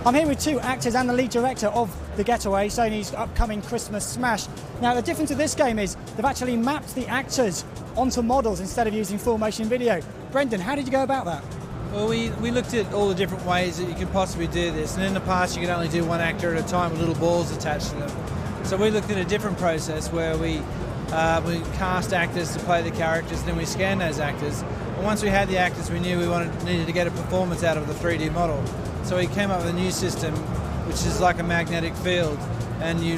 I'm here with two actors and the lead director of The Getaway, Sony's upcoming Christmas smash. Now, the difference of this game is they've actually mapped the actors onto models instead of using full motion video. Brendan, how did you go about that? Well, we looked at all the different ways that you could possibly do this, and in the past you could only do one actor at a time with little balls attached to them. So we looked at a different process where we cast actors to play the characters, then we scanned those actors. And once we had the actors, we knew we needed to get a performance out of the 3D model. So we came up with a new system, which is like a magnetic field, and you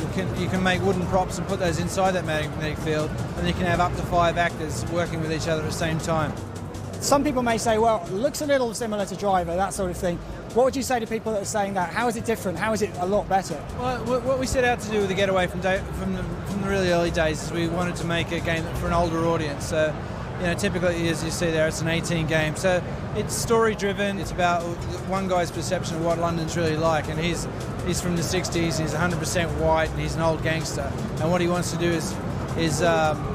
can make wooden props and put those inside that magnetic field, and you can have up to 5 actors working with each other at the same time. Some people may say, well, it looks a little similar to Driver, that sort of thing. What would you say to people that are saying that? How is it different? How is it a lot better? Well, what we set out to do with The Getaway from the really early days is we wanted to make a game for an older audience. So, you know, typically, as you see there, it's an 18 game. So it's story-driven. It's about one guy's perception of what London's really like, and he's from the 60s. He's 100% white, and he's an old gangster. And what he wants to do is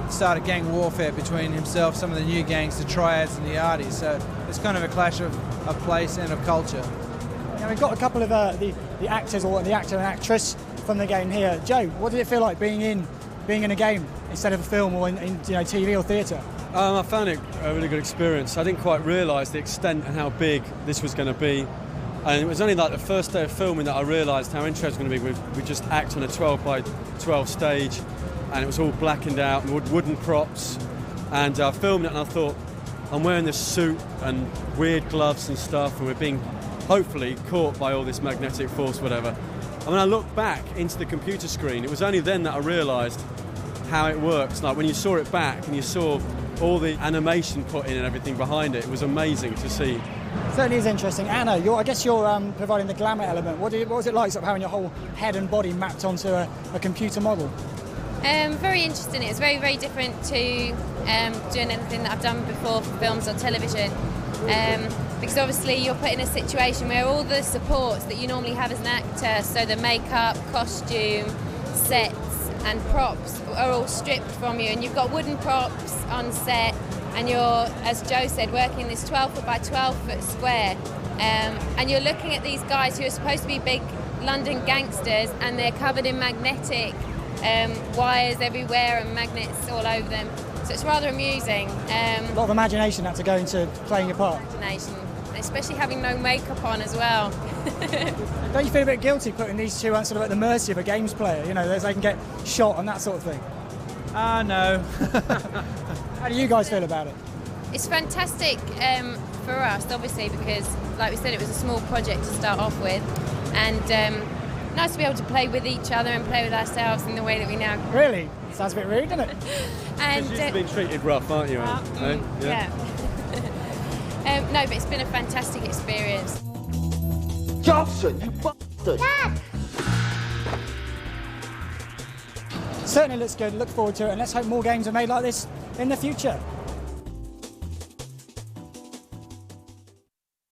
start a gang warfare between himself, some of the new gangs, the Triads and the Arties. So it's kind of a clash of place and of culture. Now, we've got a couple of the actors, or the actor and actress from the game here. Joe, what did it feel like being in a game instead of a film or in TV or theatre? I found it a really good experience. I didn't quite realise the extent and how big this was going to be. And it was only like the first day of filming that I realised how interesting it was going to be. We just act on a 12 by 12 stage, and it was all blackened out, wooden props. And I filmed it and I thought, I'm wearing this suit and weird gloves and stuff, and we're being hopefully caught by all this magnetic force, whatever. And when I looked back into the computer screen, it was only then that I realised how it works. Like when you saw it back and you saw all the animation put in and everything behind it, it was amazing to see. Certainly is interesting. Anna, I guess you're providing the glamour element. What was it like sort of having your whole head and body mapped onto a computer model? Very interesting. It was very, very different to doing anything that I've done before for films or television. Because obviously you're put in a situation where all the supports that you normally have as an actor, so the makeup, costume, sets and props are all stripped from you, and you've got wooden props on set, and you're, as Joe said, working in this 12 foot by 12 foot square, and you're looking at these guys who are supposed to be big London gangsters, and they're covered in magnetic wires everywhere and magnets all over them. So it's rather amusing. A lot of imagination had to go into playing your part. Imagination, especially having no makeup on as well. Don't you feel a bit guilty putting these two sort of at the mercy of a games player? You know, they can get shot and that sort of thing. No. How do you guys feel about it? It's fantastic for us, obviously, because, like we said, it was a small project to start off with, and nice to be able to play with each other and play with ourselves in the way that we now. Really? Sounds a bit rude, doesn't it? And you've been treated rough, aren't you, Anne? Yeah. No, but it's been a fantastic experience. Johnson, you bastard! Dad! Certainly looks good. Look forward to it, and let's hope more games are made like this in the future.